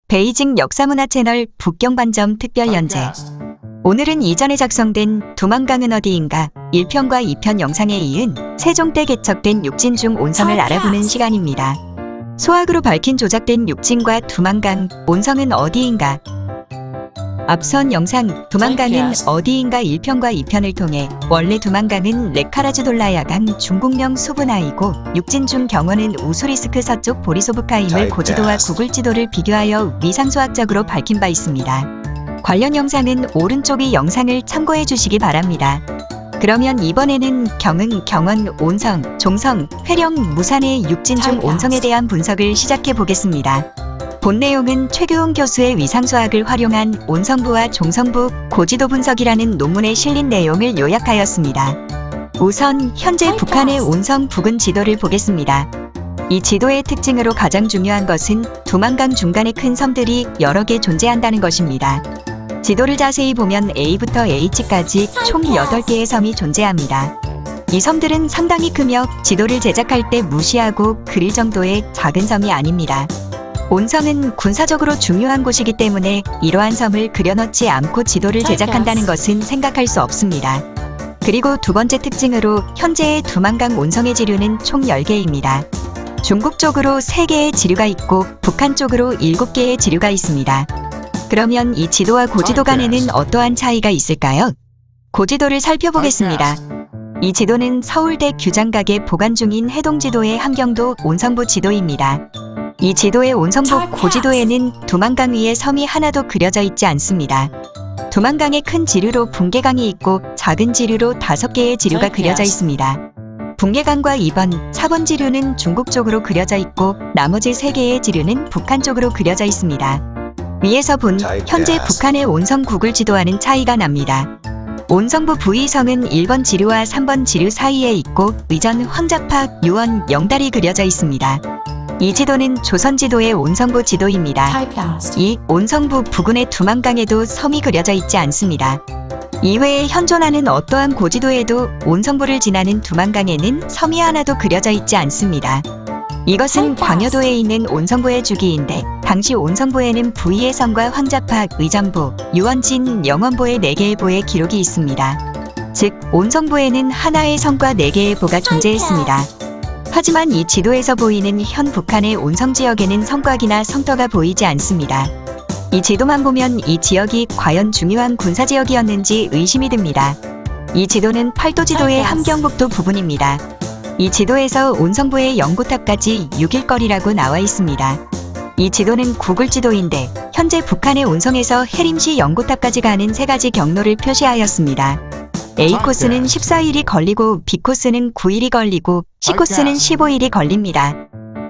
베이징 역사문화 채널 북경반점 특별 연재. 오늘은 이전에 작성된 두만강은 어디인가 1편과 2편 영상에 이은 세종 때 개척된 육진중 온성을 알아보는 시간입니다. 소학으로 밝힌 조작된 육진과 두만강, 온성은 어디인가. 앞선 영상 두만강은 어디인가 1편과 2편을 통해 원래 두만강은 레카라즈돌라야강 중국명 수분하이고 육진중 경원은 우수리스크 서쪽 보리소브카임을 고지도와 구글 지도를 비교하여 위상수학적으로 밝힌 바 있습니다. 관련 영상은 오른쪽 이 영상을 참고해 주시기 바랍니다. 그러면 이번에는 경흥, 경원, 온성, 종성, 회령, 무산의 육진중 온성에 대한 분석을 시작해 보겠습니다. 본 내용은 최규훈 교수의 위상수학을 활용한 온성부와 종성부 고지도 분석이라는 논문에 실린 내용을 요약하였습니다. 우선 현재 북한의 온성 부근 지도를 보겠습니다. 이 지도의 특징으로 가장 중요한 것은 두만강 중간에 큰 섬들이 여러 개 존재한다는 것입니다. 지도를 자세히 보면 A부터 H까지 총 8개의 섬이 존재합니다. 이 섬들은 상당히 크며 지도를 제작할 때 무시하고 그릴 정도의 작은 섬이 아닙니다. 온성은 군사적으로 중요한 곳이기 때문에 이러한 섬을 그려넣지 않고 지도를 제작한다는 것은 생각할 수 없습니다. 그리고 두 번째 특징으로 현재의 두만강 온성의 지류는 총 10개입니다. 중국 쪽으로 3개의 지류가 있고 북한 쪽으로 7개의 지류가 있습니다. 그러면 이 지도와 고지도 간에는 어떠한 차이가 있을까요? 고지도를 살펴보겠습니다. 이 지도는 서울대 규장각에 보관 중인 해동지도의 함경도 온성부 지도입니다. 이 지도의 온성부 고지도에는 두만강 위에 섬이 하나도 그려져 있지 않습니다. 두만강의 큰 지류로 붕괴강이 있고 작은 지류로 5개의 지류가 그려져 있습니다. 붕괴강과 2번, 4번 지류는 중국 쪽으로 그려져 있고 나머지 3개의 지류는 북한 쪽으로 그려져 있습니다. 위에서 본 현재 북한의 온성 구글 지도와는 차이가 납니다. 온성부 부위성은 1번 지류와 3번 지류 사이에 있고 의전, 황자팍, 유원, 영달이 그려져 있습니다. 이 지도는 조선지도의 온성부 지도입니다. 이 온성부 부근의 두만강에도 섬이 그려져 있지 않습니다. 이외에 현존하는 어떠한 고지도에도 온성부를 지나는 두만강에는 섬이 하나도 그려져 있지 않습니다. 이것은 광여도에 있는 온성부의 주기인데 당시 온성부에는 부위의 성과 황자팍, 의전부, 유원진, 영원부의 4개의 보의 기록이 있습니다. 즉 온성부에는 하나의 성과 4개의 보가 존재했습니다. 하지만 이 지도에서 보이는 현 북한의 온성 지역에는 성곽이나 성터가 보이지 않습니다. 이 지도만 보면 이 지역이 과연 중요한 군사지역이었는지 의심이 듭니다. 이 지도는 팔도지도의 함경북도 부분입니다. 이 지도에서 온성부의 연고탑까지 6일거리라고 나와 있습니다. 이 지도는 구글 지도인데 현재 북한의 온성에서 해림시 연고탑까지 가는 3가지 경로를 표시하였습니다. A 코스는 14일이 걸리고 B 코스는 9일이 걸리고 C 코스는 15일이 걸립니다.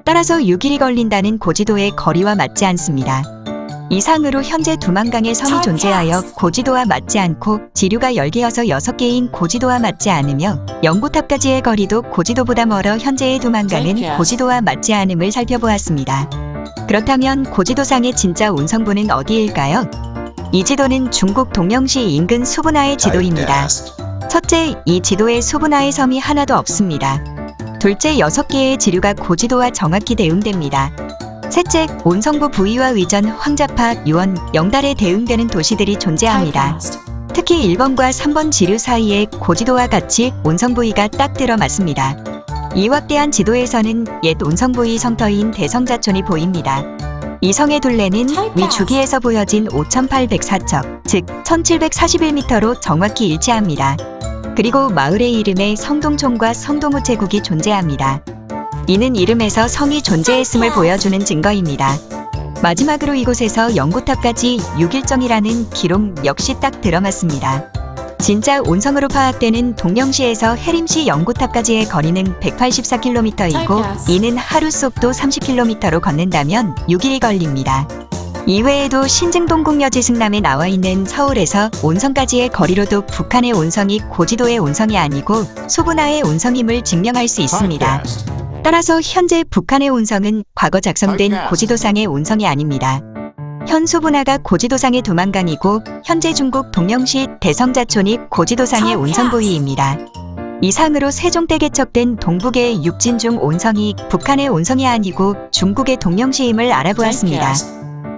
따라서 6일이 걸린다는 고지도의 거리와 맞지 않습니다. 이상으로 현재 두만강에 섬이 존재하여 고지도와 맞지 않고 지류가 10개여서 6개인 고지도와 맞지 않으며 연고탑까지의 거리도 고지도보다 멀어 현재의 두만강은 고지도와 맞지 않음을 살펴보았습니다. 그렇다면 고지도상의 진짜 온성부는 어디일까요? 이 지도는 중국 동명시 인근 수분하의 지도입니다. 첫째, 이 지도에 수분하의 섬이 하나도 없습니다. 둘째, 6개의 지류가 고지도와 정확히 대응됩니다. 셋째, 온성부 부위와 의전, 황자팍, 유원, 영달에 대응되는 도시들이 존재합니다. 특히 1번과 3번 지류 사이에 고지도와 같이 온성부위가 딱 들어맞습니다. 이 확대한 지도에서는 옛 온성부위 성터인 대성자촌이 보입니다. 이 성의 둘레는 위 주기에서 보여진 5,804척, 즉 1,741m로 정확히 일치합니다. 그리고 마을의 이름에 성동촌과 성동우체국이 존재합니다. 이는 이름에서 성이 존재했음을 보여주는 증거입니다. 마지막으로 이곳에서 연고탑까지 6일정이라는 기록 역시 딱 들어맞습니다. 진짜 온성으로 파악되는 동명시에서 해림시 연고탑까지의 거리는 184km이고 이는 하루 속도 30km로 걷는다면 6일이 걸립니다. 이외에도 신증동국여지 승남에 나와 있는 서울에서 온성까지의 거리로도 북한의 온성이 고지도의 온성이 아니고 수분하의 온성임을 증명할 수 있습니다. 따라서 현재 북한의 온성은 과거 작성된 고지도상의 온성이 아닙니다. 현 수분하가 고지도상의 두만강이고 현재 중국 동명시 대성자촌이 고지도상의 온성부위입니다. 이상으로 세종 때 개척된 동북의 육진중 온성이 북한의 온성이 아니고 중국의 동명시임을 알아보았습니다.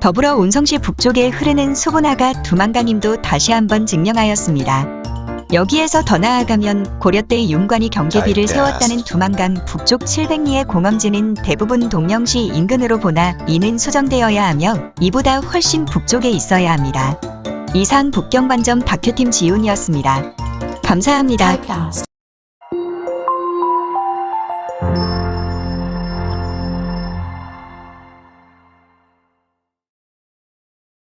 더불어 온성시 북쪽에 흐르는 수분하가 두만강임도 다시 한번 증명하였습니다. 여기에서 더 나아가면 고려 때 윤관이 경계비를 세웠다는 두만강 북쪽 700리의 공엄지는 대부분 동령시 인근으로 보나 이는 수정되어야 하며 이보다 훨씬 북쪽에 있어야 합니다. 이상 북경반점 다큐팀 지훈이었습니다. 감사합니다.